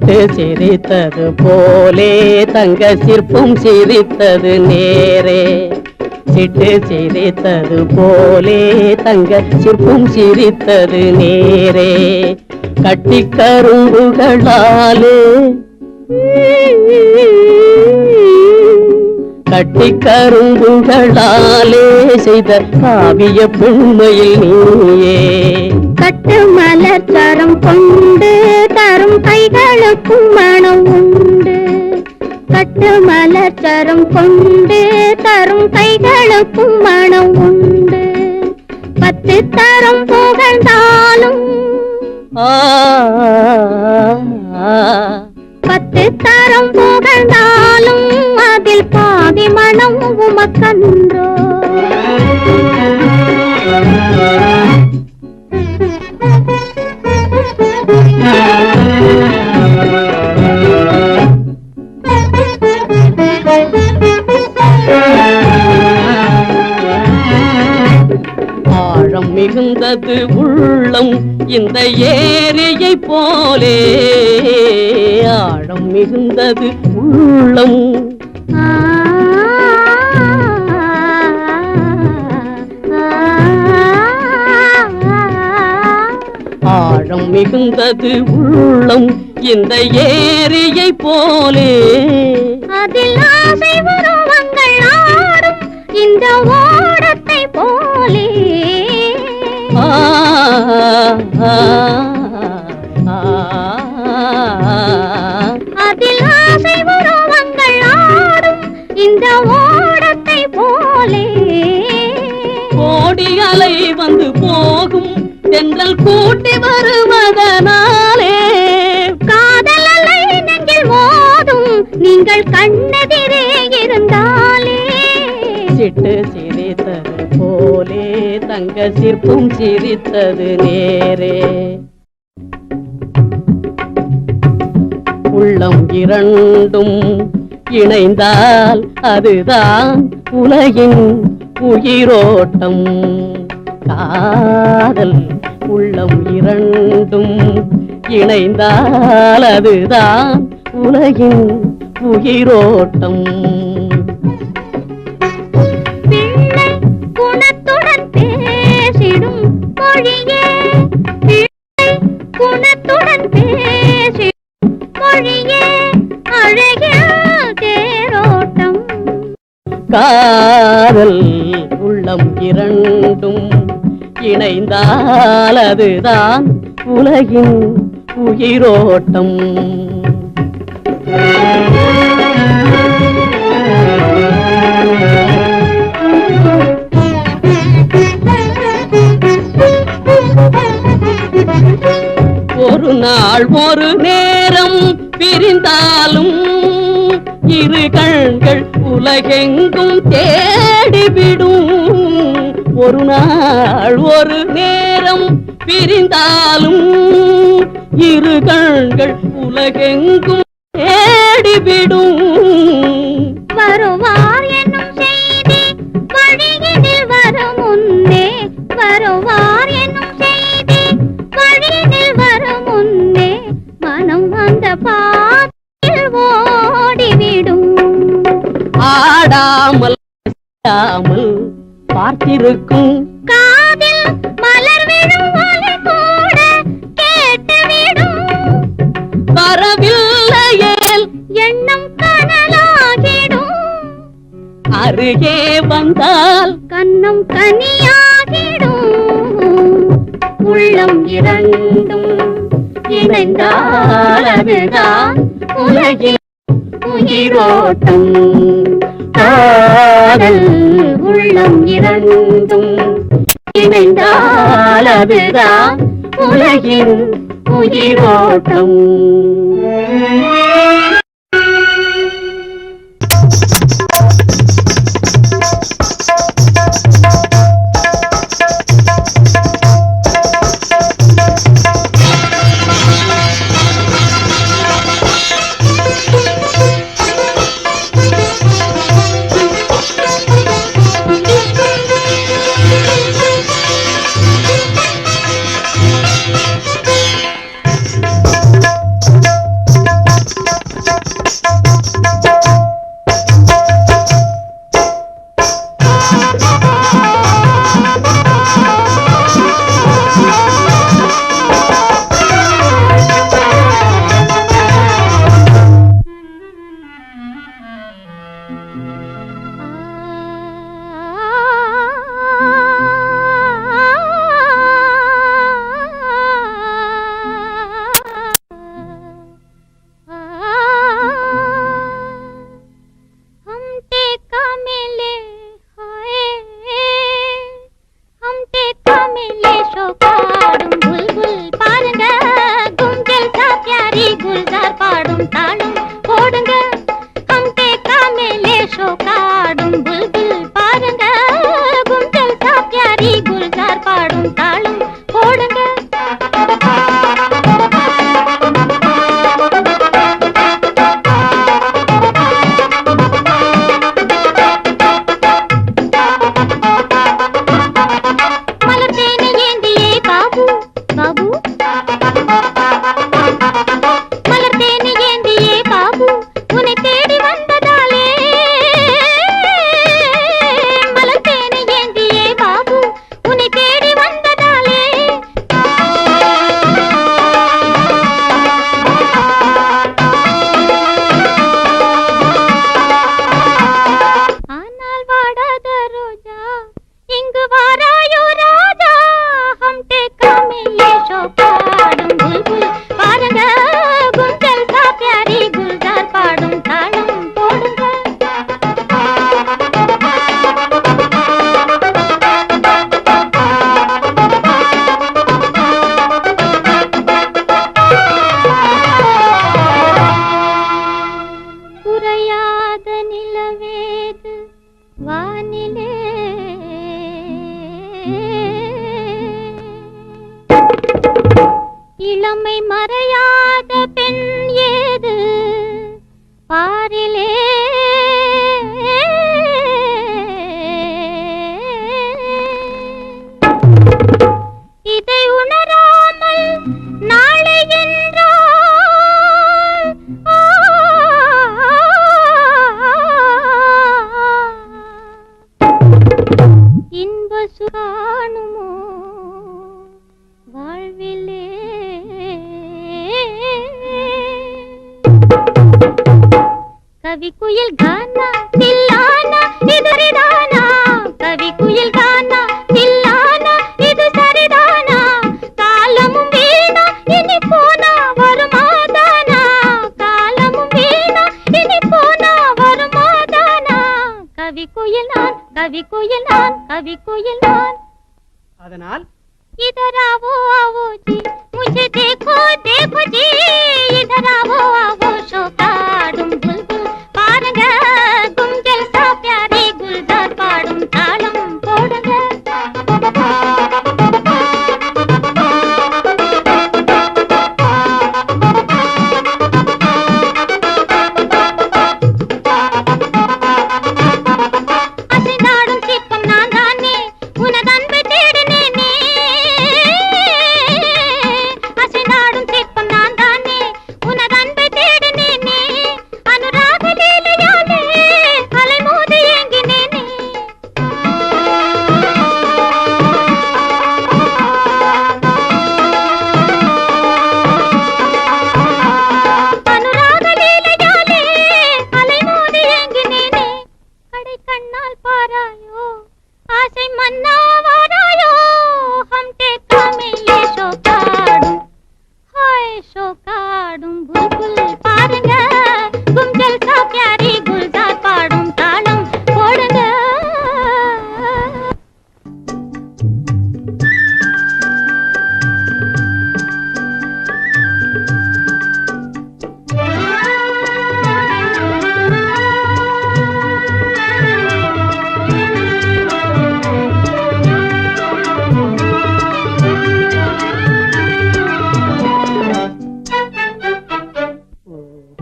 சிட்டு சிரித்தது போலே தங்க சிற்பம் சிரித்தது நேரே. சிட்டு சிரித்தது போலே தங்க சிற்பம் சிரித்தது நேரே. கட்டி கரும்புகளாலே கட்டி கரும்புகளாலே செய்த காவிய பெண்மையில் நீயே. கட்டு மலர் சரம் கொண்டு தரும் கைகளுக்கும் மனம் உண்டு. கட்டு மலர் சரம் கொண்டு தரும் கைகளுக்கும் மனம் உண்டு. 10 தரம் புகழ்ந்தாலும் 10 தரம் புகழ்ந்தாலும் அதில் பாதி மனம் உமக்கன்றோ. ஆழம் மிகுந்தது உள்ளம் இந்த ஏரியை போலே. ஆழம் மிகுந்தது உள்ளம். ஆழம் மிகுந்தது உள்ளம் இந்த ஏரியை போலே. அதில் ஆசை உருவங்கள் ஆடும் இந்த ஓடத்தை போலே. அதில் ஆசை உருவங்கள் ஆடும் இந்த ஓடத்தை போலே. கோடி அலை வந்து போகும் தென்றல் கூட்டி வருவதனாலே. காதல் அலை நெஞ்சில் மோதும் நீங்கள் கண்ணெதிரே இருந்தாலே. சிட்டு சிரித்தது போலே தங்க சிற்பம் சிரித்தது நேரே. உள்ளம் இரண்டும் இணைந்தால் அதுதான் உலகின் உயிரோட்டம். காதல் உள்ளம் இரண்டும் இணைந்தால் அதுதான் உலகின் உயிரோட்டம். பிள்ளை குணத்துடன் பேசிடும் மொழியே. பிள்ளை குணத்துடன் பேசிடும் மொழியே. அழகிய தேரோட்டம். காதல் உள்ளம் இரண்டும் இணைந்தால் அதுதான் உலகின் உயிரோட்டம். ஒரு நாள் ஒரு நேரம் பிரிந்தாலும் இரு கண்கள் உலகெங்கும் தேடிவிடும். ஒரு நாள் ஒரு நேரம் பிரிந்தாலும் இரு கண்கள் உலகெங்கும் தேடிவிடும். வருவார் என்னும் செய்தி வழியினில் வரும் முன்னே. வருவார் என்னும் செய்தி வழியினில் வரும் முன்னே. மனம் அந்த பாதையில் ஓடிவிடும். ஆடாமல் பார்த்திருக்கும் காதில் மலர் விழும் ஒலி கூட கேட்டுவிடும். வரவில்லையேல் எண்ணம் கனலாகிடும். அருகே வந்தால் கண்ணம் கனியாகிடும். உள்ளம் இரண்டும் இணைந்தால் அதுதான் உலகின் உயிரோட்டம். காதல் உள்ளம் இரண்டும் இணைந்தால் அதுதான் உலகின் உயிரோட்டம். வானிலே இளமை மறையாத பெண் ஏது பாரிலே இதை உணராமல் நாளை என்றால் இன்ப சுகானுமோ வாழ்விலே கவி குயில் கானா தில்லானா இது சரிதானா கவி குயில் கானா தில்லானா இது சரிதானா காலமும் வீணா இனி போனா வருமாதானா காலமும் வீணா இனி போனா வருமாதானா கவி குயில் நான் கவி குயில் நான் கவி குயில் நான் அதனால் इधर आओ आओ जी मुझे देखो देखो जी इधर आओ आओ शोकाडुम बुलबुल पारुंग गुंजल सा प्यारी गुलजार पाडुम तालम पोडुंग அசைந்தாடும் சிற்பம் நான் தானே உனது அன்பை தேடினேனே அசைந்தாடும் சிற்பம் நான் தானே உனது அன்பை தேடினேனே அனுராக லீலையாலே அலைமோதி ஏங்கினேனே அனுராக லீலையாலே அலைமோதி ஏங்கினேனே கடை கண்ணால் பாராயோ ஆசை மன்னா வாராயோ ஹம் டேக்கா में ये शोकाडुम हाय शोकाडुम बुलबुल பாருங்க गुंजल सा प्यारी गुलजार पाडुम तालम போடுங்க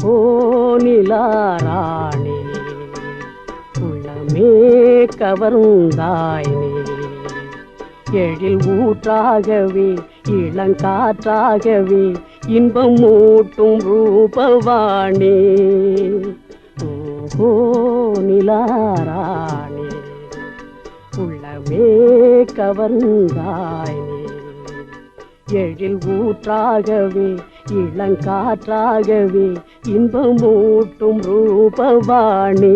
ஓ நிலாராணி உள்ளமே கவர்ந்தாய் நீ எழில் ஊற்றாகவே இளங்காற்றாகவே இன்பம் மூட்டும் ரூபவாணி ஓ நிலாராணி உள்ளமே கவர்ந்தாய் நீ எழில் ஊற்றாகவே இளங்காற்றாகவே இன்பமூட்டும் ரூபவாணி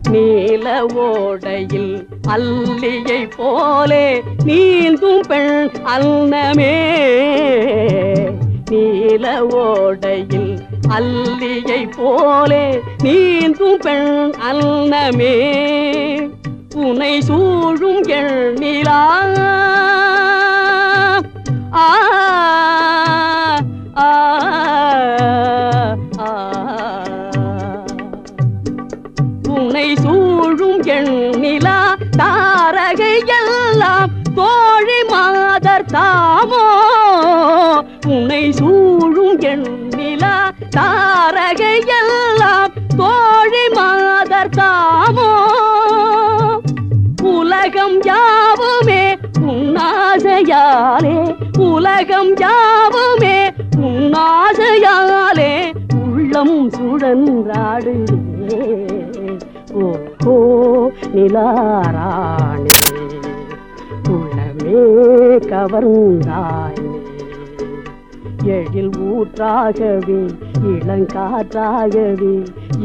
நீல ஓடையில் அல்லியை போலே நீந்தும் பெண் அன்னமே நீல ஓடையில் அல்லியை போலே நீந்தும் பெண் அன்னமே உனை சூழும் எண்ணிலா ஆ ஆ ஆ உன்னை சூழும் எண்ணிலா தாரகை எல்லாம் தோழி மாதர் தாமோ உன்னை சூழும் எண்ணிலா தாரகை எல்லாம் தோழி மாதர் தாமோ உலகம் யாவுமே உன்னாசையாலே உலகம் யாவுமே உன்னாசையாலே உள்ளம் சுழன்றாடுதே ஓ நிலாராணி உள்ளமே கவர்ந்தாய் எழில் ஊற்றாகவே இளங்காற்றாகவே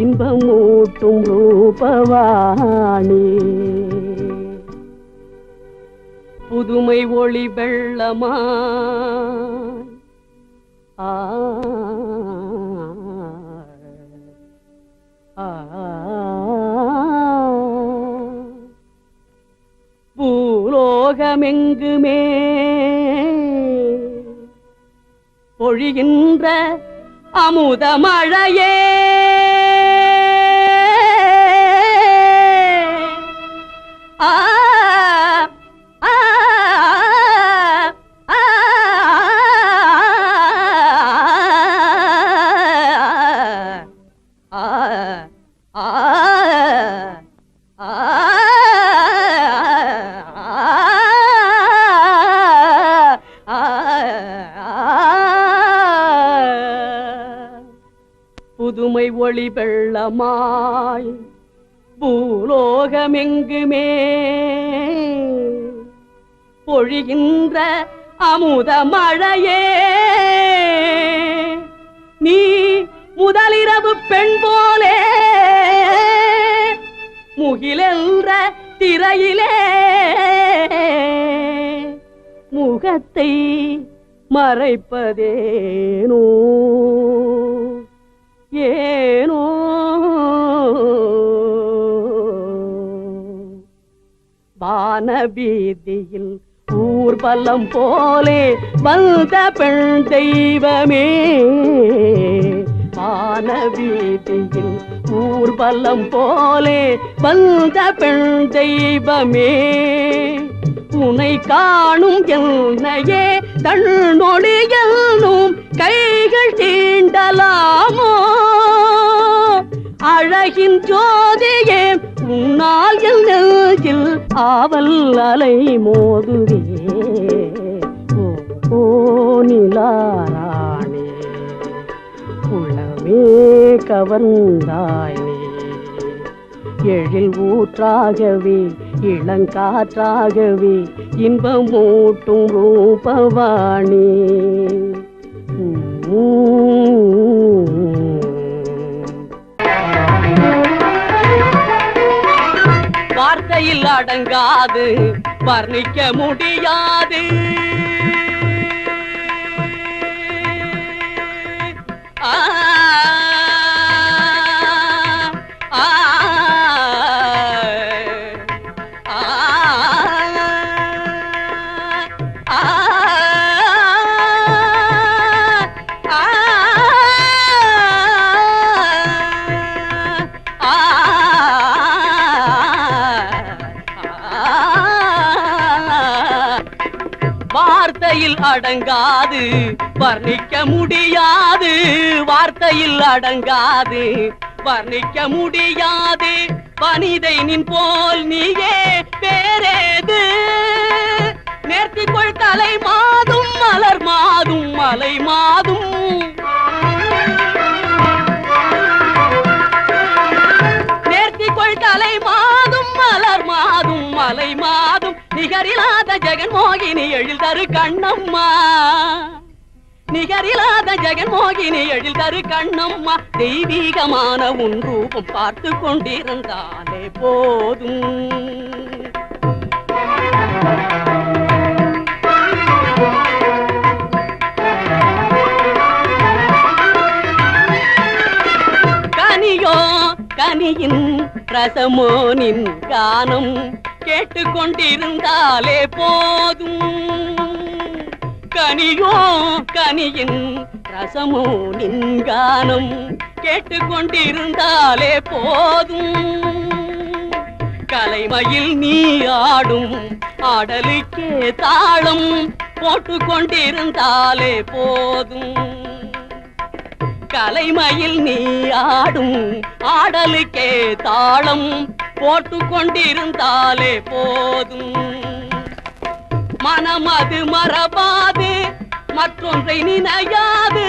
இன்பமூட்டும் ரூபவாணி புதுமை ஒளி வெள்ளமா ஆ பூலோகமெங்குமே பொழிகின்ற அமுத மழையே ஆ ஆ புதுமை ஒளி வெள்ளமாய் பூலோகமெங்குமே பொழிகின்ற அமுத மழையே நீ முதலிரவு பெண் போலே முகிலென்ற திரையிலே முகத்தை மறைப்பதேனோ ஏனோ வானபீதியில் ஊர்வலம் போலே வந்த பெண் தெய்வமே வானபீதியில் ஊர்வலம் போலே வந்த பெண் தெய்வமே உனை காணும் என்னையே தன்னொழியும் கைகள் தீண்டலாமோ அழகின் ஜோதியே உன்னால் என் நெஞ்சில் ஆவல் அலை மோதுவே ஓ நிலாராணே உள்ளமே கவர்ந்தாய் எழில் ஊற்றாகவே இளங்காற்றாகவே இன்பமூட்டும் ரூபவாணி வார்த்தையில் அடங்காது வர்ணிக்க முடியாது வார்த்தையில் அடங்காது வர்ணிக்க முடியாது வார்த்தையில் அடங்காது வர்ணிக்க முடியாது வனிதை நின் போல் நீயே பேரேது நேர்த்திக்கொள் தலை மாதும் மலர் மாதும் மலை மாதும் நேர்த்திக்கொள் தலை மாதும் மலர் மாதும் மலை மாதும் நிகரிலாத ஜெகன்மோகினி எழில் தரு கண்ணம்மா நிகரிலாத ஜெகன்மோகினி எழில் தரு கண்ணம்மா தெய்வீகமான உன் ரூபம் பார்த்து கொண்டிருந்தாலே போதும் கனியோ கனியின் ரசமோ நின் கானம் கேட்டுக்கொண்டிருந்தாலே போதும் கனியோ கனியின் ரசமோ நின் கானம் கேட்டுக்கொண்டிருந்தாலே போதும் கலைமயில் நீ ஆடும் ஆடலுக்கே தாளம் போட்டுக்கொண்டிருந்தாலே போதும் கலைமயில் நீ ஆடும் ஆடலுக்கே தாளம் போட்டுக்கொண்டிருந்தாலே போதும் மனமது மறவாது மற்றொன்றை நினையாது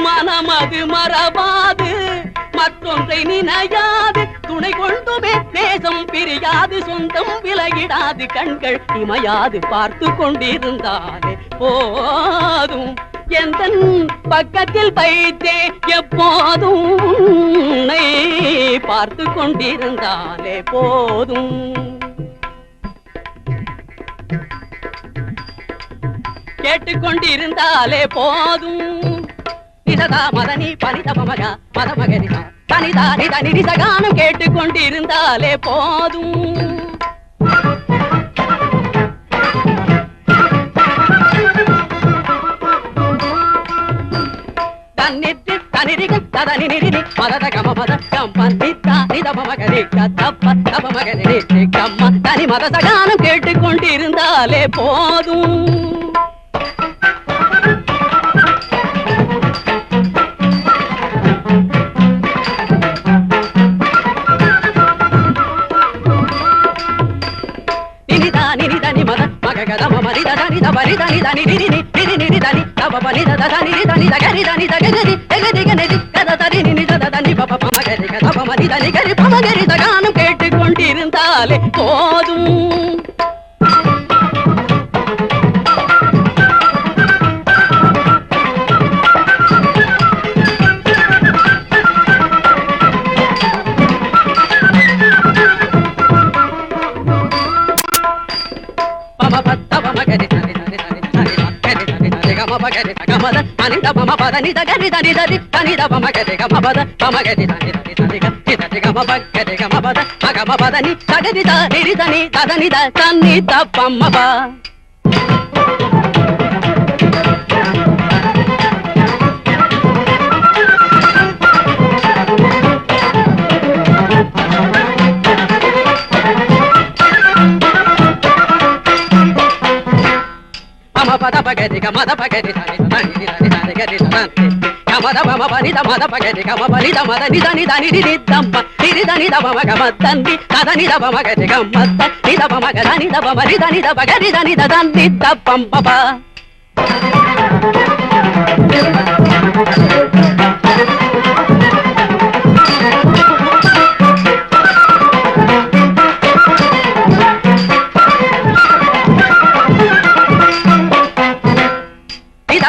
மனமது மறவாது மற்றொன்றை நினையாது துணை கொண்டுமே நேசம் பிரியாது சொந்தம் விலகிடாது கண்கள் இமையாது பார்த்து கொண்டிருந்தாலே போதும் எந்த பக்கத்தில் வைத்தே எப்போதும் உன்னை பார்த்து கொண்டிருந்தாலே போதும் கேட்டுக்கொண்டிருந்தாலே போதும் நிசதா மதனி பனித மமக மதமகரிதா தனிதா நித நிரிசகானம் கேட்டுக்கொண்டிருந்தாலே போதும் தன்னிட்டு தனிரிக ததனி நிரினி மதத கம மத கம்ம நித்தா நிதப மகரி கதப்ப தப மகரி கம்ம தனி மத சகானம் கேட்டுக்கொண்டிருந்தாலே போதும். கேட்டுக்கொண்டிருந்தாலே போதும். పద పగది గమద పగది తని తని తని తని గది తని గమద బమ బని దమద పగది గమ బని దమద ని దని దని ని దమ్మ ని దని దమ గమ తంది తదని దమ గది గమ ని దమ గదని దమ ని దని దమ గది దని దదని దపం పప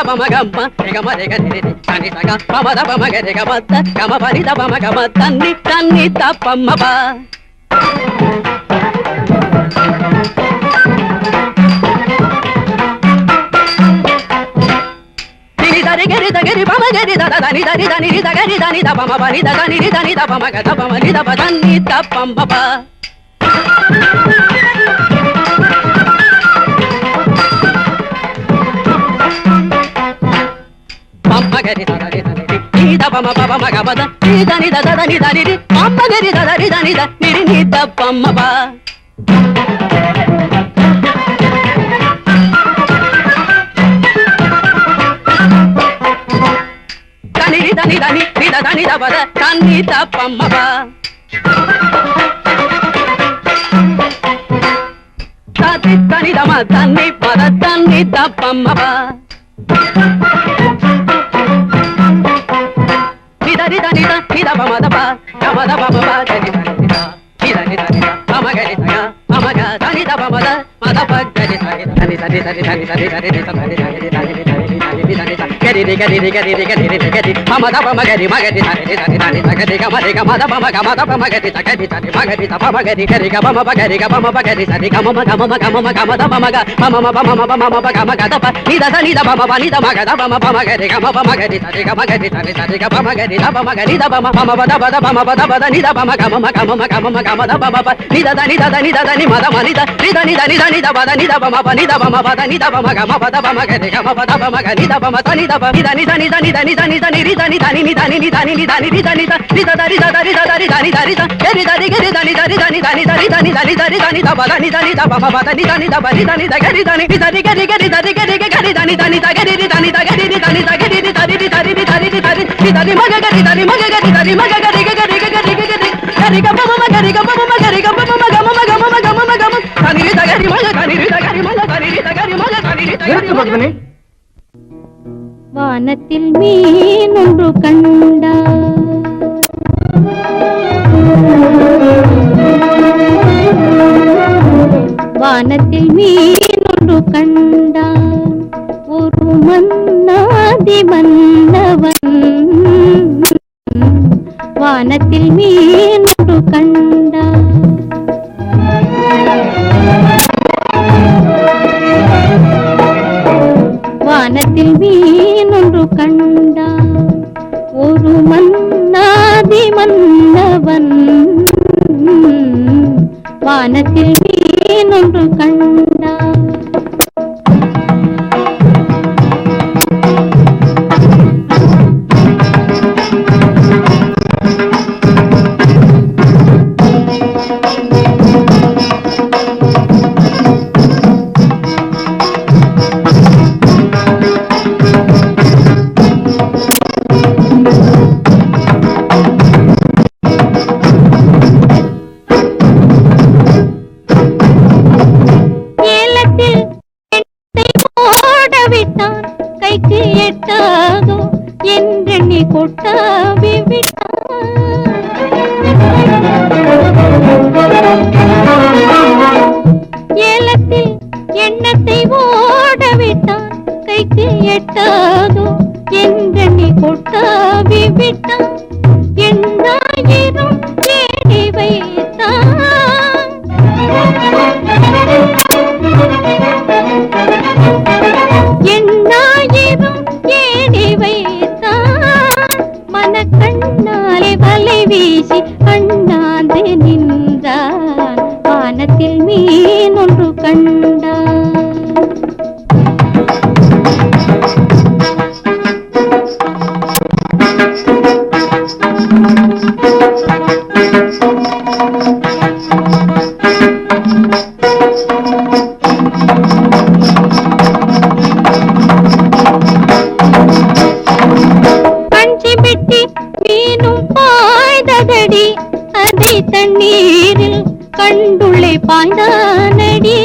Mama gamma, gama de gani, tani saga, mama da mama gade gamata, gama bani da mama gamata, tani tani tapama ba. Dini dari mama gadi da dani da gadi dani da mama bani da dani da mama gada mama ni da tani tapama ba. Magari da da da ni da bama baba magabada ni da ni da da ni da ni mama gari da da ni da ni da bama ba ni da ni da bada ni da bama ba ta ni da ma ni bada ni da bama ba Nida nida nida bama da ba, bama da bama ba, nida nida nida nida nida, bama gari da, bama ga, nida bama da, mada ba gari da, nida nida nida nida nida nida nida nida nida nida nida, gari gari, bama da bama gari, magari da, nida nida nida gari gama da bama gari da, gari da, magari da bama gari ga bama ba gari da, gama da bama ga, bama gama ga da ba, nida bama ba nida maga da bama gari gama gari da, gama gari da, nida bama gari da bama gari da bama ba da nida bama gama da bama ba nida da ni ma da ma nida nida ba da nida bama ba da nida bama gama ba da bama gari gama ba da bama gari da bama da nida ba nida nida nida nida nida nida nida nida nida nida nida nida nida nida da nida da nida da nida nida nida gari da nida nida nida nida nida nida nida nida nida nida ba da nida bama ba da nida ba nida gari da nida gari gari da gari da nida nida gari nida nida gari nida nida gari nida nida nida nida nida maga gari da ni maga gari da ni maga gari gari gari gari ga bama gari ga bama gari ga bama gama tani da gari maga tani da gari maga tani da gari maga tani da gari maga வானத்தில் மீன் ஒன்று கண்டா வானத்தில் மீன் ஒன்று கண்டா ஒரு மன்னாதி மன்னவன் வானத்தில் மீன் ஒன்று கண்டா வானத்தில் மீன் ஒன்று கண்டா ஒரு மன்னாதி மன்னவன் வானத்தில் மீன் ஒன்று கண்டா வலை வீசி அண்ணாந்து நின்றான் வானத்தில் மீன் ஒன்று கண்டான் மீனும் பாய்ந்ததடி அதை தண்ணீரில் கண்டுள்ளே பாய்ந்தானடி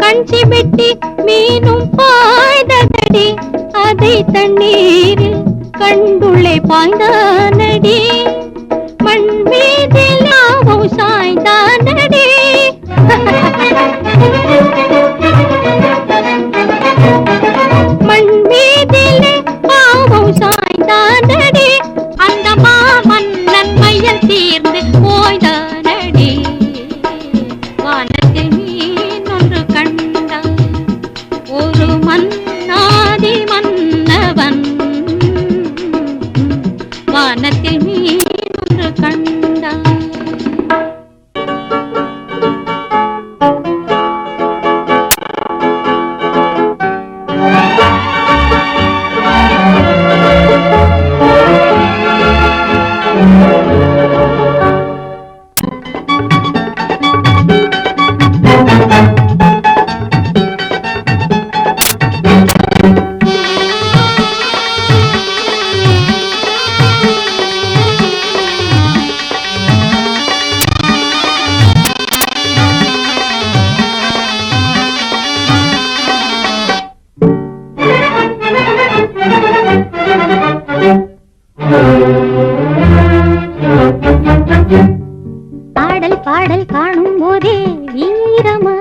கஞ்சி வெட்டி மீனும் பாய்ந்ததடி அதை தண்ணீரில் கண்டுள்ளே பாய்ந்தானடி மண் மீதில் லாபம் சாய்ந்தானடி மண் மீதிலே பாவம் சாய்ந்தானடி அந்த மாமன்னன் மையல் தீர்ந்து போய்தானடி வானத்தில் மீன் ஒன்று கண்டான் ஒரு மன்னாதி மன்னவன் வானத்தில் மீன் ஒன்று கண்டான் பாடல் பாடல் காணும் போதே வீரமா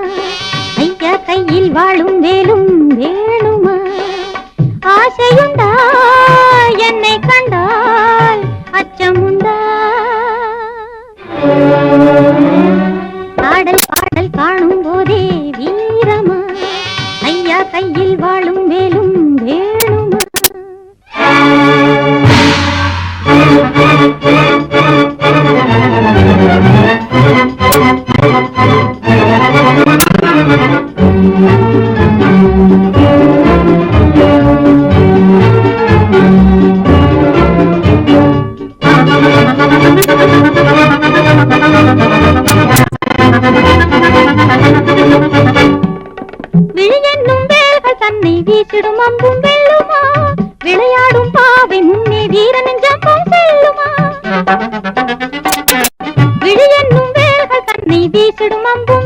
ஐயா கையில் வாழும் வேலும் வேணுமா ஆசையுண்டா என்னை கண்டால் அச்சமுண்டா பாடல் பாடல் காணும் போதே வீரமா ஐயா கையில் வாழும் வேலும் வேணுமா விழியென்னும் வேல்கள் தன்னை வீசிடும் அம்பும் வெல்லுமா விளையாடும் பாவை முன்னே வீரனின் ஜம்பம் செல்லுமா விழியென்னும் வேல்கள் தன்னை வீசிடும் அம்பும்